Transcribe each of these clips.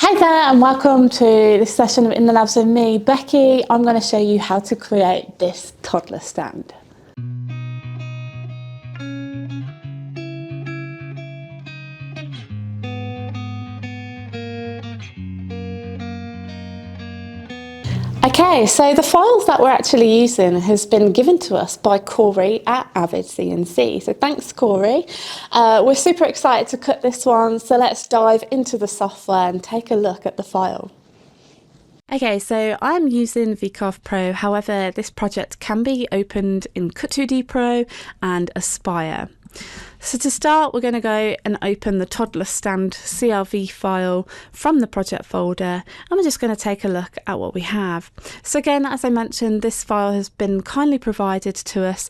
Hi there and welcome to this session of In the Labs with me, Becky. I'm going to show you how to create this toddler stand. Okay, so the files that we're actually using has been given to us by Cory at Avid CNC. So thanks, Cory. We're super excited to cut this one, so let's dive into the software and take a look at the file. Okay, so I'm using vcarve Pro, however this project can be opened in Cut2D Pro and Aspire. So to start, we're going to go and open the toddler stand CRV file from the project folder, and we're just going to take a look at what we have. So again, as I mentioned, this file has been kindly provided to us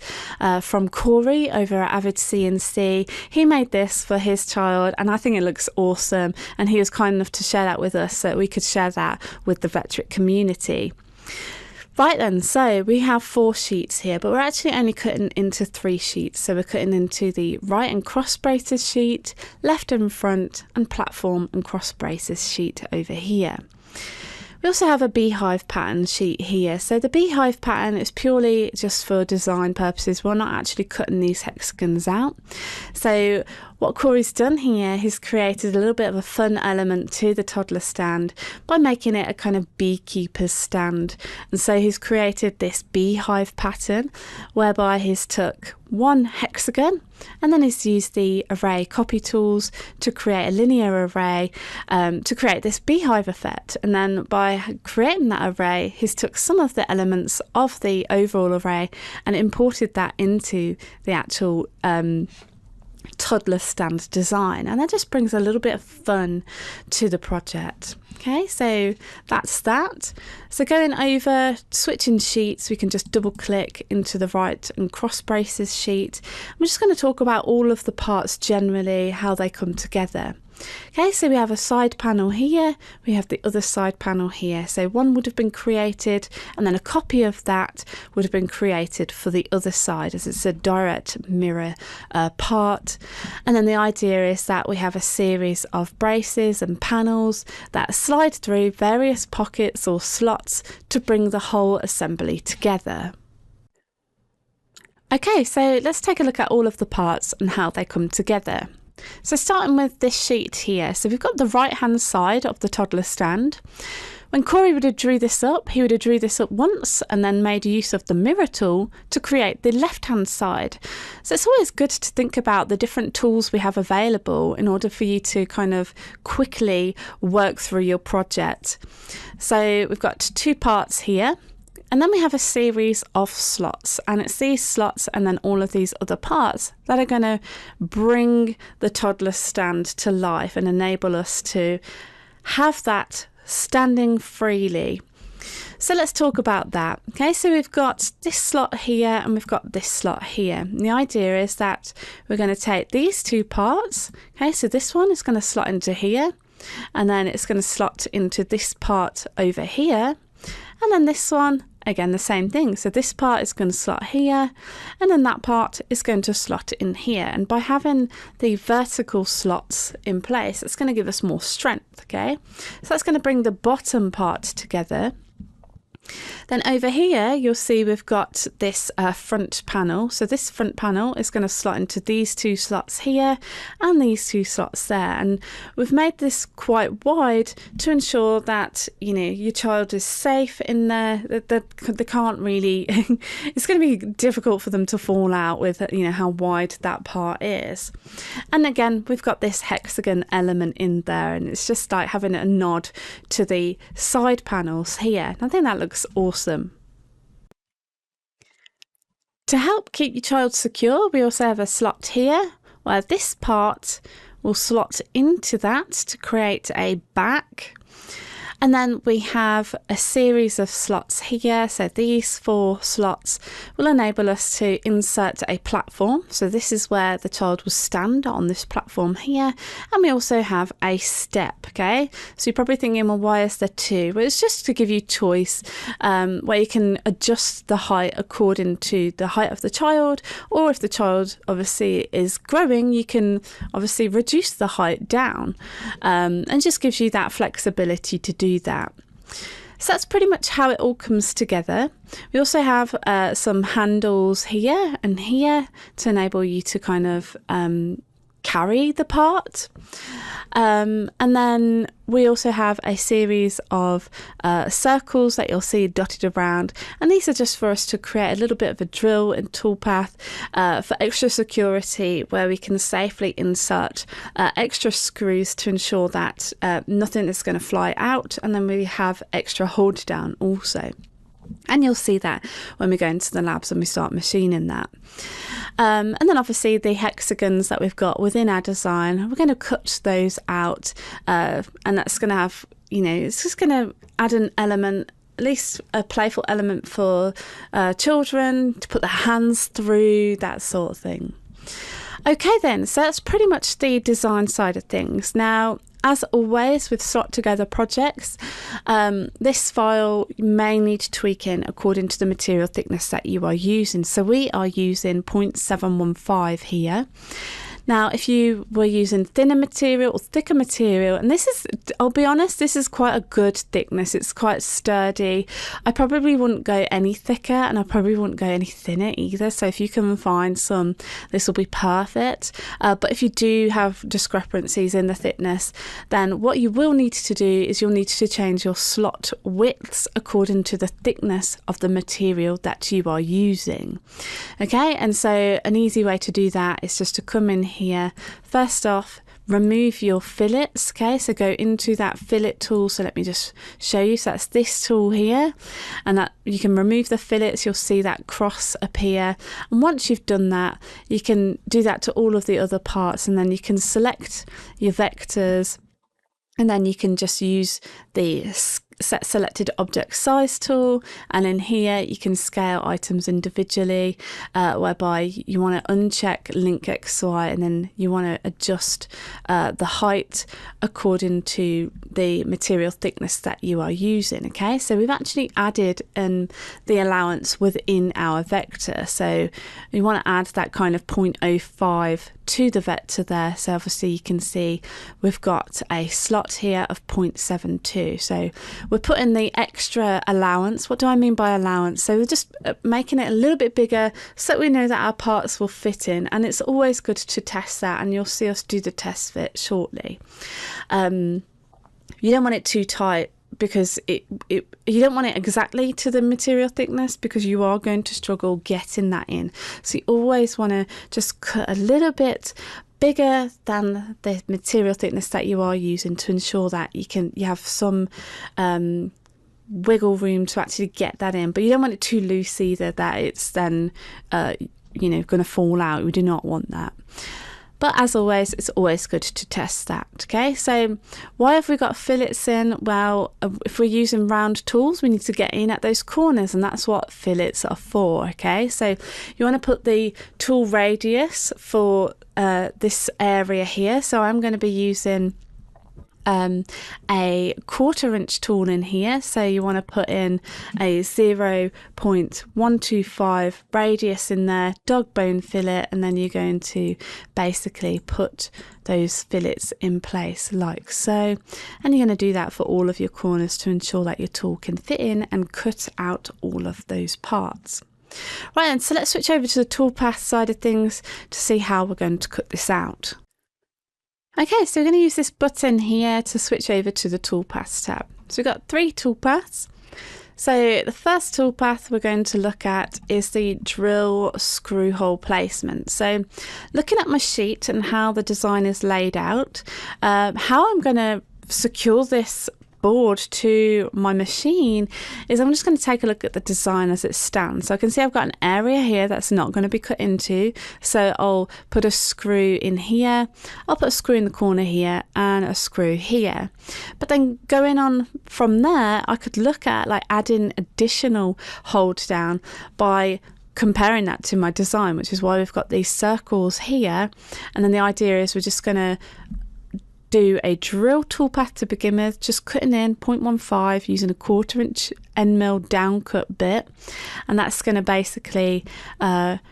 from Cory over at Avid CNC. He made this for his child and I think it looks awesome, and he was kind enough to share that with us so that we could share that with the Vectric community. Right then, so we have 4 sheets here, but we're actually only cutting into 3 sheets. So we're cutting into the right and cross braces sheet, left and front, and platform and cross braces sheet over here. We also have a beehive pattern sheet here. So the beehive pattern is purely just for design purposes. We're not actually cutting these hexagons out. So what Cory's done here, he's created a little bit of a fun element to the toddler stand by making it a kind of beekeeper's stand. And so he's created this beehive pattern whereby he's took one hexagon and then he's used the array copy tools to create a linear array to create this beehive effect. And then by creating that array, he's took some of the elements of the overall array and imported that into the actual toddler stand design, and that just brings a little bit of fun to the project. Okay, so that's that. So going over, switching sheets, we can just double click into the right and cross braces sheet. I'm just going to talk about all of the parts generally, how they come together. Okay, so we have a side panel here, we have the other side panel here. So one would have been created and then a copy of that would have been created for the other side, as it's a direct mirror part. And then the idea is that we have a series of braces and panels that slide through various pockets or slots to bring the whole assembly together. Okay, so let's take a look at all of the parts and how they come together. So starting with this sheet here, so we've got the right hand side of the toddler stand. When Cory would have drew this up, he would have drew this up once and then made use of the mirror tool to create the left hand side. So it's always good to think about the different tools we have available in order for you to kind of quickly work through your project. So we've got 2 parts here. And then we have a series of slots, and it's these slots and then all of these other parts that are going to bring the toddler stand to life and enable us to have that standing freely. So let's talk about that. Okay, so we've got this slot here and we've got this slot here. And the idea is that we're going to take these 2 parts. Okay, so this one is going to slot into here, and then it's going to slot into this part over here, and then this one, again, the same thing. So this part is going to slot here, and then that part is going to slot in here. And by having the vertical slots in place, it's going to give us more strength, okay? So that's going to bring the bottom part together. Then over here, you'll see we've got this front panel. So this front panel is going to slot into these 2 slots here and these 2 slots there. And we've made this quite wide to ensure that, you know, your child is safe in there. They can't really, it's going to be difficult for them to fall out with, you know, how wide that part is. And again, we've got this hexagon element in there, and it's just like having a nod to the side panels here. And I think that looks awesome. To help keep your child secure, we also have a slot here where this part will slot into that to create a back. And then we have a series of slots here. So these 4 slots will enable us to insert a platform. So this is where the child will stand on this platform here. And we also have a step, okay? So you're probably thinking, well, why is there 2? Well, it's just to give you choice where you can adjust the height according to the height of the child, or if the child obviously is growing, you can obviously reduce the height down, and just gives you that flexibility to do that. So that's pretty much how it all comes together. We also have some handles here and here to enable you to kind of carry the part. And then we also have a series of circles that you'll see dotted around, and these are just for us to create a little bit of a drill and toolpath for extra security, where we can safely insert extra screws to ensure that nothing is going to fly out, and then we have extra hold down also. And you'll see that when we go into the labs and we start machining that. And then obviously the hexagons that we've got within our design, we're going to cut those out, and that's going to have, it's just going to add an element, at least a playful element for children to put their hands through, that sort of thing. Okay then, so that's pretty much the design side of things. Now, as always with slot together projects, this file you may need to tweak in according to the material thickness that you are using. So we are using 0.715 here. Now, if you were using thinner material or thicker material, and this is, I'll be honest, this is quite a good thickness. It's quite sturdy. I probably wouldn't go any thicker, and I probably wouldn't go any thinner either. So if you can find some, this will be perfect. But if you do have discrepancies in the thickness, then what you will need to do is you'll need to change your slot widths according to the thickness of the material that you are using. Okay, and so an easy way to do that is just to come in here. First off, remove your fillets. Okay, so go into that fillet tool. So let me just show you. So that's this tool here, and that you can remove the fillets. You'll see that cross appear, and once you've done that, you can do that to all of the other parts, and then you can select your vectors, and then you can just use the set selected object size tool, and in here you can scale items individually, whereby you want to uncheck link XY, and then you want to adjust the height according to the material thickness that you are using. Okay, so we've actually added the allowance within our vector, so we want to add that kind of 0.05 to the vector there. So obviously you can see we've got a slot here of 0.72, so we're putting the extra allowance. What do I mean by allowance? So we're just making it a little bit bigger so we know that our parts will fit in, and it's always good to test that, and you'll see us do the test fit shortly. You don't want it too tight, because you don't want it exactly to the material thickness, because you are going to struggle getting that in. So you always want to just cut a little bit bigger than the material thickness that you are using, to ensure that you have some wiggle room to actually get that in. But you don't want it too loose either, that it's then going to fall out. We do not want that. But as always, it's always good to test that. Okay, so why have we got fillets in? Well, if we're using round tools, we need to get in at those corners, and that's what fillets are for. Okay, so you want to put the tool radius for this area here. So I'm going to be using a 1/4 inch tool in here, so you want to put in a 0.125 radius in there, dog bone fillet, and then you're going to basically put those fillets in place like so, and you're going to do that for all of your corners to ensure that your tool can fit in and cut out all of those parts. Right, and so let's switch over to the toolpath side of things to see how we're going to cut this out. Okay, so we're going to use this button here to switch over to the toolpaths tab. So we've got 3 toolpaths. So the first toolpath we're going to look at is the drill screw hole placement. So looking at my sheet and how the design is laid out, how I'm going to secure this board to my machine is I'm just going to take a look at the design as it stands. So I can see I've got an area here that's not going to be cut into, so I'll put a screw in here, I'll put a screw in the corner here and a screw here. But then going on from there, I could look at like adding additional hold down by comparing that to my design, which is why we've got these circles here. And then the idea is we're just going to do a drill toolpath to begin with, just cutting in 0.15 using a 1/4 inch end mill down cut bit, and that's going to basically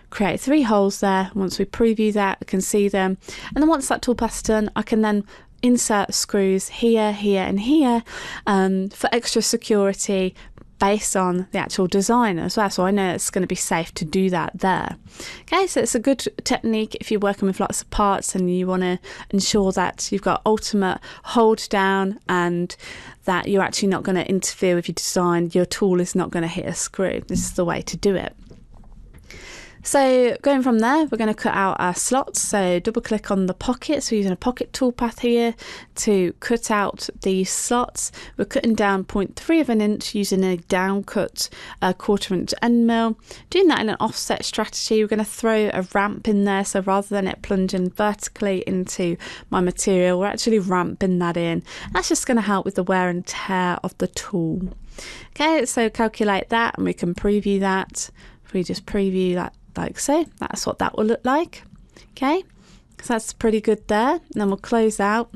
create 3 holes there. Once we preview that, I can see them, and then once that toolpath's done, I can then insert screws here, here and here for extra security based on the actual design as well, so I know it's going to be safe to do that there. Okay, so it's a good technique if you're working with lots of parts and you want to ensure that you've got ultimate hold down and that you're actually not going to interfere with your design, your tool is not going to hit a screw. This is the way to do it. So going from there, we're going to cut out our slots. So double click on the pocket. So using a pocket toolpath here to cut out these slots. We're cutting down 0.3 of an inch using a down cut 1/4 inch end mill. Doing that in an offset strategy, we're going to throw a ramp in there. So rather than it plunging vertically into my material, we're actually ramping that in. That's just going to help with the wear and tear of the tool. Okay, so calculate that and we can preview that. If we just preview that like so, that's what that will look like. Okay, so that's pretty good there. And then we'll close out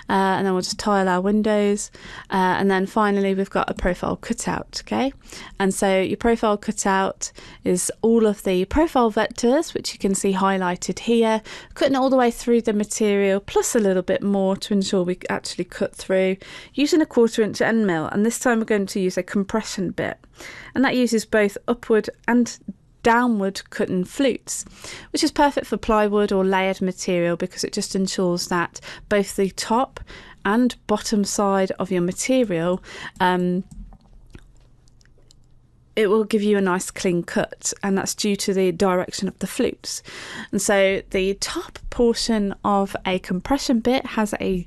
and then we'll just tile our windows and then finally we've got a profile cutout. Okay, and so your profile cutout is all of the profile vectors, which you can see highlighted here, cutting it all the way through the material plus a little bit more to ensure we actually cut through using a 1/4 inch end mill. And this time we're going to use a compression bit, and that uses both upward and downward cutting flutes, which is perfect for plywood or layered material because it just ensures that both the top and bottom side of your material it will give you a nice clean cut, and that's due to the direction of the flutes. And so the top portion of a compression bit has a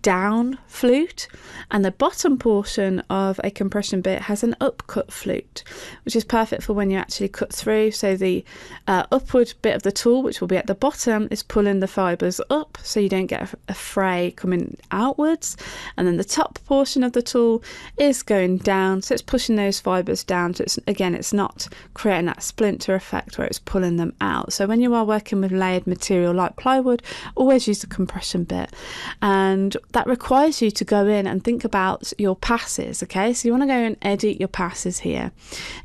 down flute, and the bottom portion of a compression bit has an upcut flute, which is perfect for when you actually cut through. So the upward bit of the tool, which will be at the bottom, is pulling the fibres up so you don't get a fray coming outwards, and then the top portion of the tool is going down, so it's pushing those fibres down. So it's not creating that splinter effect where it's pulling them out. So when you are working with layered material like plywood, always use the compression bit, and that requires you to go in and think about your passes. Okay, so you want to go and edit your passes here.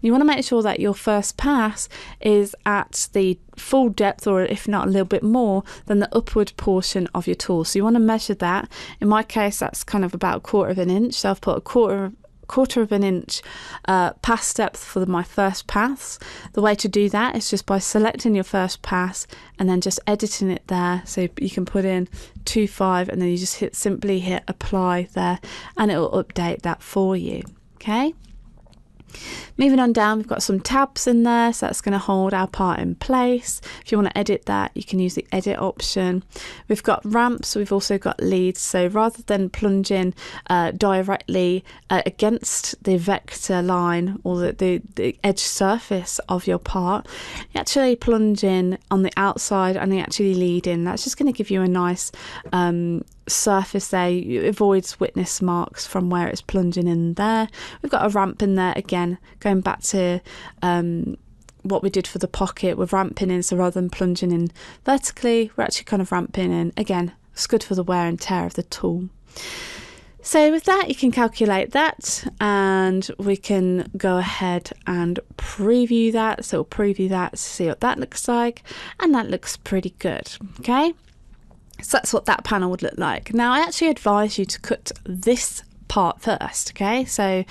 You want to make sure that your first pass is at the full depth, or if not a little bit more than the upward portion of your tool. So you want to measure that. In my case, that's kind of about 1/4 of an inch. So I've put a quarter of an inch pass depth for my first pass. The way to do that is just by selecting your first pass and then just editing it there. So you can put in 2.5 and then you just simply hit apply there, and it will update that for you. Okay. Moving on down, we've got some tabs in there, so that's going to hold our part in place. If you want to edit that, you can use the edit option. We've got ramps, we've also got leads, so rather than plunging directly against the vector line or the edge surface of your part, you actually plunge in on the outside and you actually lead in. That's just going to give you a nice surface there. It avoids witness marks from where it's plunging in there. We've got a ramp in there again, going back to what we did for the pocket. We're ramping in, so rather than plunging in vertically, we're actually kind of ramping in. Again, it's good for the wear and tear of the tool. So with that, you can calculate that, and we can go ahead and preview that. So we'll preview that to see what that looks like, and that looks pretty good. Okay, so that's what that panel would look like. Now I actually advise you to cut this part first. Okay, so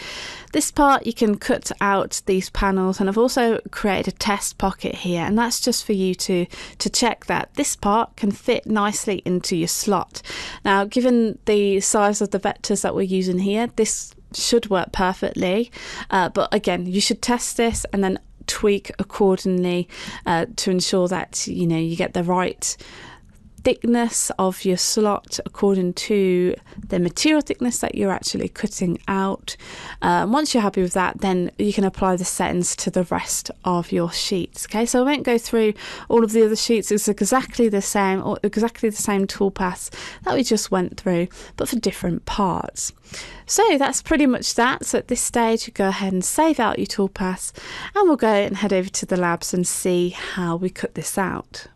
this part you can cut out these panels, and I've also created a test pocket here, and that's just for you to check that this part can fit nicely into your slot. Now, given the size of the vectors that we're using here, this should work perfectly, but again, you should test this and then tweak accordingly to ensure that you get the right thickness of your slot according to the material thickness that you're actually cutting out. Once you're happy with that, then you can apply the settings to the rest of your sheets. Okay, so I won't go through all of the other sheets. It's exactly the same, or exactly the same toolpaths that we just went through, but for different parts. So that's pretty much that. So at this stage, you go ahead and save out your toolpaths, and we'll go and head over to the labs and see how we cut this out.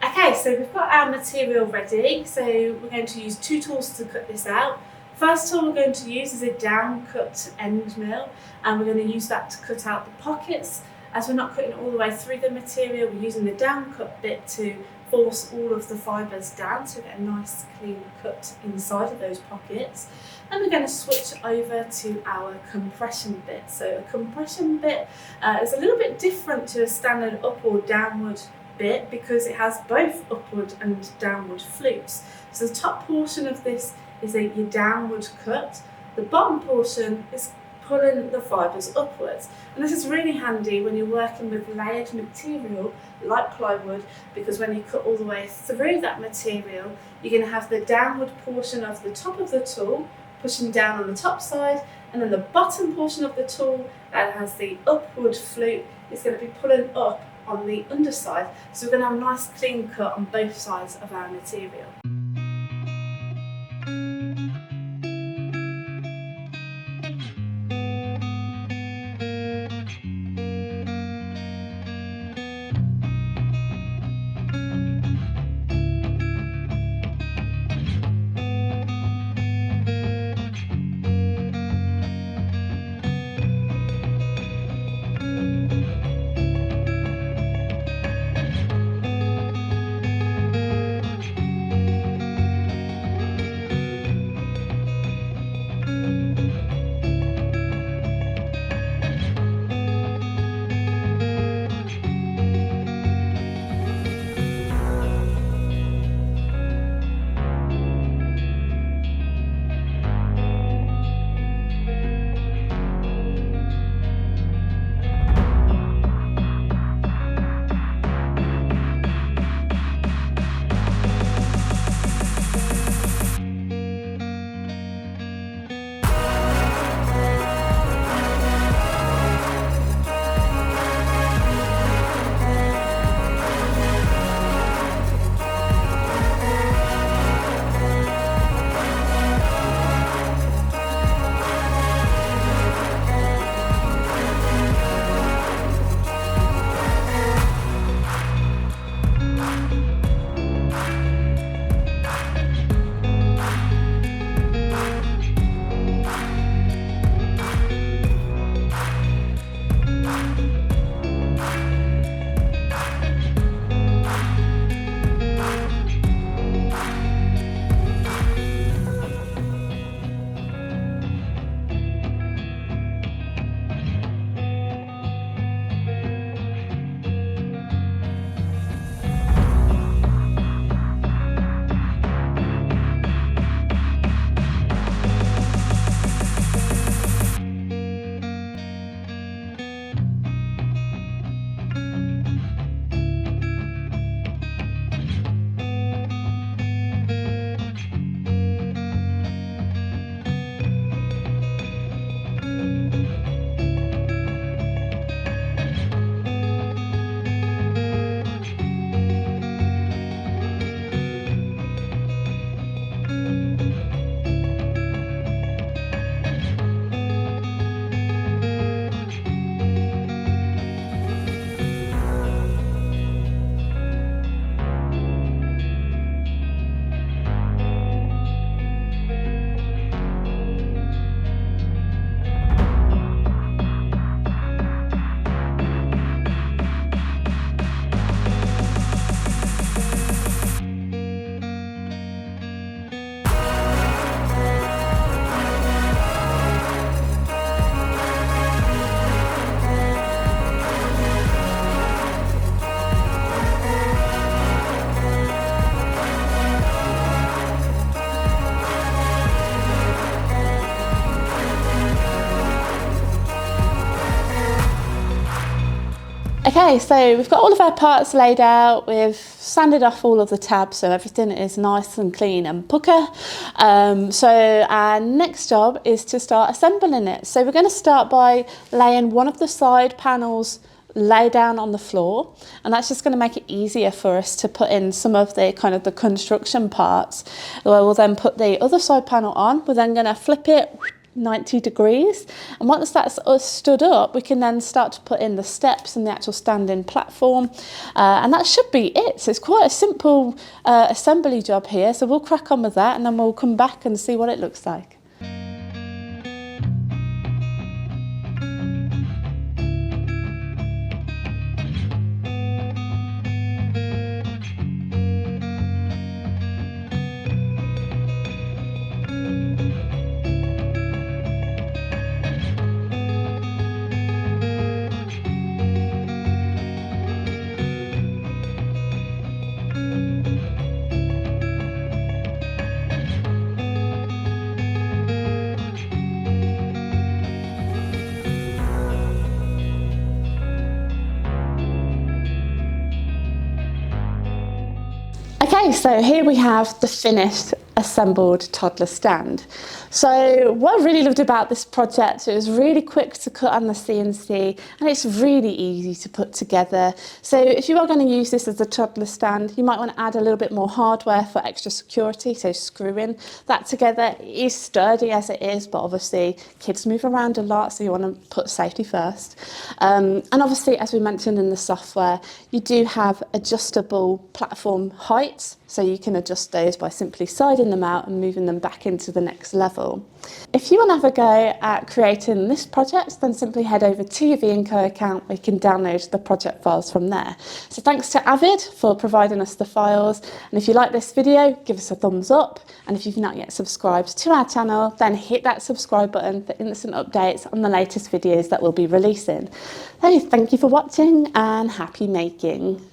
Okay, so we've got our material ready. So we're going to use two tools to cut this out. First tool we're going to use is a down cut end mill, and we're going to use that to cut out the pockets. As we're not cutting all the way through the material, we're using the down cut bit to force all of the fibres down so we get a nice clean cut inside of those pockets. And we're going to switch over to our compression bit. So a compression bit is a little bit different to a standard up or downward bit because it has both upward and downward flutes. So the top portion of this is your downward cut. The bottom portion is pulling the fibres upwards. And this is really handy when you're working with layered material like plywood, because when you cut all the way through that material, you're going to have the downward portion of the top of the tool pushing down on the top side, and then the bottom portion of the tool that has the upward flute is going to be pulling up on the underside. So we're going to have a nice clean cut on both sides of our material. Okay, so we've got all of our parts laid out, we've sanded off all of the tabs so everything is nice and clean and pucker. So our next job is to start assembling it. So we're going to start by laying one of the side panels lay down on the floor, and that's just going to make it easier for us to put in some of the kind of the construction parts. We'll then put the other side panel on, we're then going to flip it 90 degrees, and once that's stood up we can then start to put in the steps and the actual standing platform, and that should be it. So it's quite a simple assembly job here, so we'll crack on with that and then we'll come back and see what it looks like. Okay, so here we have the finished assembled toddler stand. So what I really loved about this project, it was really quick to cut on the CNC and it's really easy to put together. So if you are going to use this as a toddler stand, you might want to add a little bit more hardware for extra security, so screwing that together. It is sturdy as it is, but obviously kids move around a lot, so you want to put safety first. And obviously, as we mentioned in the software, you do have adjustable platform heights, so you can adjust those by simply siding them out and moving them back into the next level. If you want to have a go at creating this project, then simply head over to your V&Co account where you can download the project files from there. So thanks to Avid for providing us the files, and if you like this video, give us a thumbs up, and if you've not yet subscribed to our channel, then hit that subscribe button for instant updates on the latest videos that we'll be releasing. So thank you for watching and happy making.